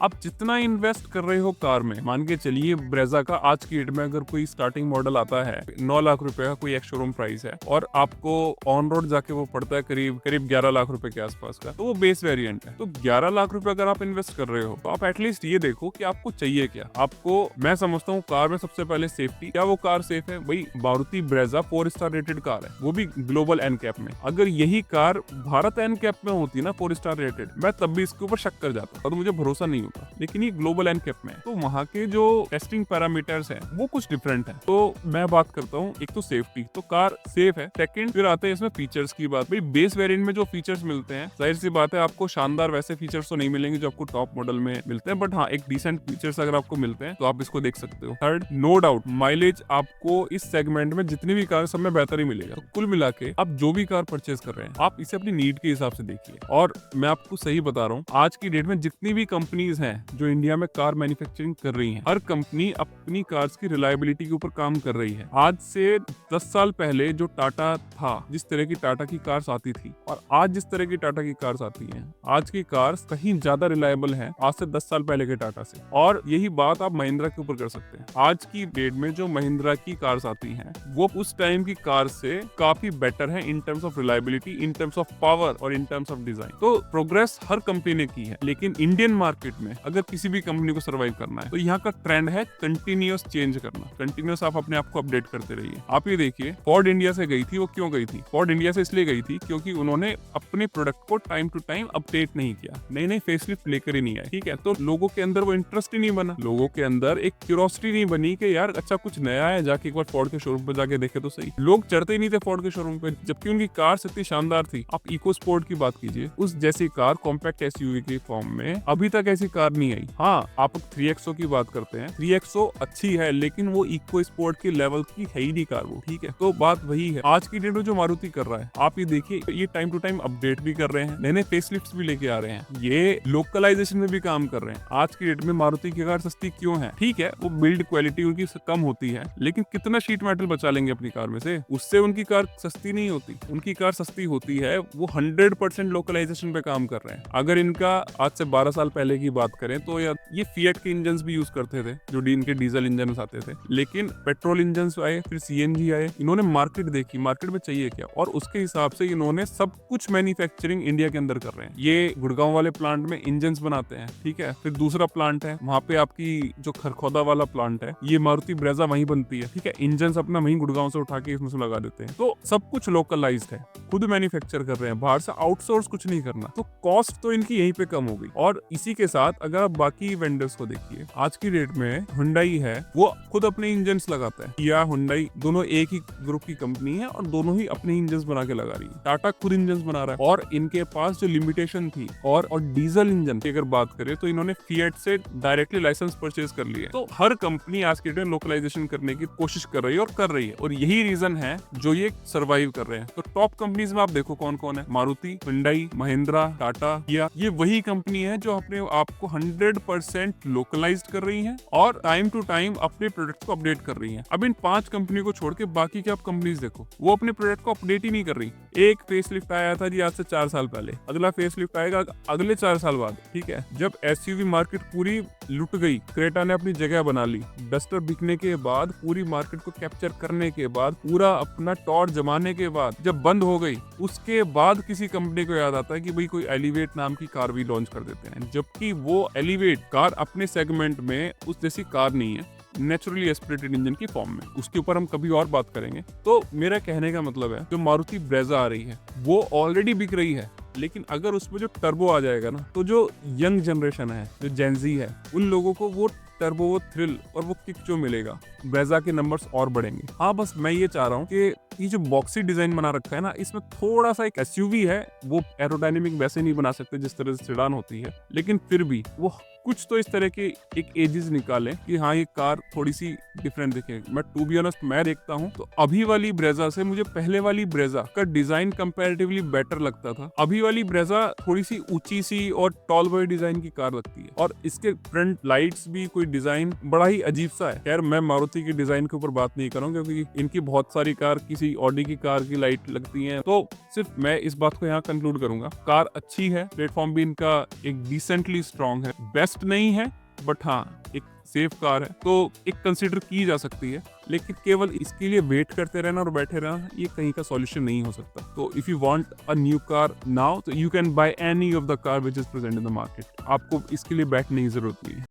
आप जितना इन्वेस्ट कर रहे हो कार में, मान के चलिए ब्रेजा का आज की डेट में अगर कोई स्टार्टिंग मॉडल आता है 9 लाख रुपए का, कोई एक शोरूम प्राइस है, और आपको ऑन रोड जाके वो पड़ता है करीब करीब 11 लाख रुपए के आसपास का, तो वो बेस वेरिएंट है। तो 11 लाख रुपए अगर आप इन्वेस्ट कर रहे हो तो आप एटलीस्ट ये देखो कि आपको चाहिए क्या। आपको, मैं समझता हूँ कार में सबसे पहले सेफ्टी। क्या वो कार सेफ है? भाई Maruti Brezza 4 star rated car है, वो भी ग्लोबल एनकैप में। अगर यही कार भारत एनकैप में होती ना 4 स्टार रेटेड, मैं तब भी इसके ऊपर शक कर जाता और मुझे भरोसा नहीं होता। लेकिन ये ग्लोबल एनकैप में है, तो वहाँ के जो टेस्टिंग पैरामीटर्स हैं वो कुछ डिफरेंट है। तो मैं बात करता हूँ, एक तो सेफ्टी, तो कार सेफ है। सेकंड फिर आते हैं इसमें फीचर्स की बात। भाई बेस वेरिएंट में जो फीचर्स मिलते हैं, जाहिर सी बात है आपको शानदार वैसे फीचर्स तो नहीं मिलेंगे जो आपको टॉप मॉडल में मिलते हैं, बट हाँ एक डिसेंट फीचर्स अगर आपको मिलते हैं तो आप इसको देख सकते हो। थर्ड, नो डाउट माइलेज आपको इस सेगमेंट में जितनी भी कार सब में बेहतर ही मिलेगा। तो कुल मिला के आप जो भी कार परचेज कर रहे हैं, आप इसे अपनी नीड के हिसाब से देखिए। और मैं आपको सही बता रहा हूँ, आज की डेट में जितनी भी कंपनीज हैं जो इंडिया में कार मैन्युफैक्चरिंग कर रही हैं, हर कंपनी अपनी कार्स की रिलायबिलिटी के ऊपर काम कर रही है। आज से 10 साल पहले जो टाटा था, जिस तरह की टाटा की कार्स आती थी, और आज जिस तरह की टाटा की कार्स आती हैं, आज की कार्स कहीं ज्यादा रिलायबल है आज से 10 साल पहले के टाटा से। और यही बात आप महिंद्रा के ऊपर कर सकते हैं। आज की डेट में जो महिंद्रा की कार्स आती हैं वो उस टाइम की कार से काफी बेटर है in terms of reliability, in terms of power और इन टर्म्स ऑफ डिजाइन। तो प्रोग्रेस हर कंपनी ने की है, लेकिन इंडियन मार्केट में अगर किसी भी कंपनी को सर्वाइव करना है तो यहाँ का ट्रेंड है कंटिन्यूअस चेंज करना। कंटिन्यूअस आप अपने आप को अपडेट करते रहिए। आप ये देखिए, फोर्ड इंडिया से गई थी, वो क्यों गई थी? फोर्ड इंडिया से इसलिए गई थी क्योंकि उन्होंने अपने प्रोडक्ट को टाइम टू टाइम अपडेट नहीं किया, नई नई फेसलिफ्ट लेकर ही नहीं आए। ठीक है, तो लोगों के अंदर वो इंटरेस्ट ही नहीं बना, लोगों के अंदर एक क्यूरियोसिटी नहीं बनी कि यार अच्छा कुछ नया है, जाके एक बार फोर्ड के शोरूम पे जाके देखे तो सही। लोग चढ़ते ही नहीं थे फोर्ड के शोरूम पे, जबकि उनकी कार इतनी शानदार थी। आप इको स्पोर्ट की बात कीजिए, उस जैसी कार कॉम्पैक्ट एसयूवी के फॉर्म में अभी तक ऐसी कार नहीं आई। हाँ, आप 3XO की बात करते हैं, 3XO अच्छी है, लेकिन वो इको स्पोर्ट के लेवल की है ही नहीं कार वो। ठीक है, तो बात वही है आज की डेट में जो मारुति कर रहा है। आप ये देखिए, ये टाइम टू टाइम अपडेट भी कर रहे हैं, नए नए फेसलिफ्ट्स भी लेके आ रहे हैं, ये लोकलाइजेशन में भी काम कर रहे हैं। आज की डेट में मारुति की कार सस्ती क्यों है? ठीक है, वो बिल्ड क्वालिटी उनकी कम होती है, लेकिन कितना शीट मेटल बचा लेंगे अपनी कार में से, उससे उनकी कार सस्ती नहीं होती। उनकी कार सस्ती होती है, वो 100% लोकलाइजेशन पे काम कर रहे हैं। अगर इनका आज से 12 साल पहले की बात करें तो ये फिएट के इंजन भी यूज करते थे, जो इनके डीजल इंजन आते थे, लेकिन पेट्रोल इंजन आए, फिर सीएनजी आए। इन्होंने मार्केट देखी, मार्केट में चाहिए क्या, और उसके हिसाब से इन्होंने सब कुछ मैन्युफैक्चरिंग इंडिया के अंदर कर रहे हैं। ये गुड़गांव वाले प्लांट में इंजन बनाते हैं, ठीक है, फिर दूसरा प्लांट है वहां पे आपकी जो खरखौदा वाला प्लांट है, ये मारुति ब्रेजा वहीं बनती है। ठीक है, इंजन अपना वहीं गुड़गांव से उठा के इसमें लगा देते हैं। तो सब कुछ लोकलाइज्ड है, खुद मैन्युफैक्चर कर रहे हैं, बाहर से आउटसोर्स कुछ नहीं करना। तो कॉस्ट तो इनकी यहीं पे कम हो गई। और इसी के साथ अगर आप बाकी वेंडर्स को देखिए, आज की डेट में हुंडई है, वो खुद अपने इंजन लगाता है, या हुंडई दोनों एक ही ग्रुप की कंपनी है और दोनों ही अपने इंजन बना के लगा रही है। टाटा खुद इंजन बना रहा है, और इनके पास जो लिमिटेशन थी और डीजल इंजन की अगर बात करें तो इन्होंने फिएट से डायरेक्टली लाइसेंस परचेज कर लिए। तो हर कंपनी आज के डेट में लोकलाइजेशन करने की कोशिश कर रही है और कर रही है, और यही रीजन है जो ये सर्वाइव कर रहे हैं। तो टॉप कंपनीज में आप देखो कौन कौन है, मारुति, हुंडई, महिंद्रा, टाटा, किया, ये वही कंपनी है जो अपने आप को 100% लोकलाइज्ड कर रही है और टाइम टू टाइम अपने प्रोडक्ट को अपडेट कर रही है। अब इन 5 कंपनी को छोड़ के बाकी के आप कंपनीज देखो, वो अपने प्रोडक्ट को अपडेट ही नहीं कर रही। एक फेसलिफ्ट आया था जी आज से 4 साल पहले, अगला फेसलिफ्ट आएगा अगले 4 साल बाद। ठीक है, जब एसयूवी मार्केट पूरी लुट गई, क्रेटा ने अपनी जगह बना ली, डस्टर बिकने के बाद, पूरी मार्केट को कैप्चर करने के बाद, पूरा अपना टॉर जमाने के बाद जब बंद हो गई, उसके बाद किसी कंपनी को याद आता है कि भाई कोई एलिवेट नाम की कार भी लॉन्च कर देते हैं, जबकि वो एलिवेट कार अपने सेगमेंट में उस जैसी कार नहीं है, नेचुरली एस्पिरेटेड इंजन की फॉर्म में। उसके ऊपर हम कभी और बात करेंगे। तो मेरा कहने का मतलब है, जो मारुति ब्रेजा आ रही है वो ऑलरेडी बिक रही है, लेकिन अगर उसमें जो टर्बो आ जाएगा ना, तो जो यंग जनरेशन है, जो जेनजी है, उन लोगों को वो टर्बो, वो थ्रिल और वो किक जो मिलेगा, ब्रेजा के नंबर्स और बढ़ेंगे। हाँ, बस मैं ये चाह रहा हूँ कि ये जो बॉक्सी डिजाइन बना रखा है ना, इसमें थोड़ा सा एक एसयूवी है, वो एरोडायनेमिक वैसे नहीं बना सकते जिस तरह से सेडान होती है, लेकिन फिर भी वो कुछ तो इस तरह के एक एजेस निकालें कि हाँ ये कार थोड़ी सी डिफरेंट दिखे। मैं टू बी ऑनेस्ट मैं देखता हूँ तो अभी वाली ब्रेजा से मुझे पहले वाली ब्रेजा का डिजाइन कंपैरेटिवली बेटर लगता था। अभी वाली ब्रेजा थोड़ी सी ऊंची सी और टॉल बॉय डिजाइन की कार लगती है, और इसके फ्रंट लाइट्स भी कोई डिजाइन बड़ा ही अजीब सा है। खैर मैं मारुति की डिजाइन के ऊपर बात नहीं करूँ, क्योंकि इनकी बहुत सारी कार किसी ऑडी की कार की लाइट लगती हैं। तो सिर्फ मैं इस बात को यहाँ कंक्लूड करूंगा, कार अच्छी है, प्लेटफॉर्म भी इनका एक डिसेंटली स्ट्रॉन्ग है, बेस्ट नहीं है बट हाँ एक सेफ कार है, तो एक कंसिडर की जा सकती है। लेकिन केवल इसके लिए वेट करते रहना और बैठे रहना ये कहीं का सॉल्यूशन नहीं हो सकता। तो if you want a new car now, तो you can buy any of the car which is present in the market. आपको इसके लिए बैठने की जरूरत नहीं है।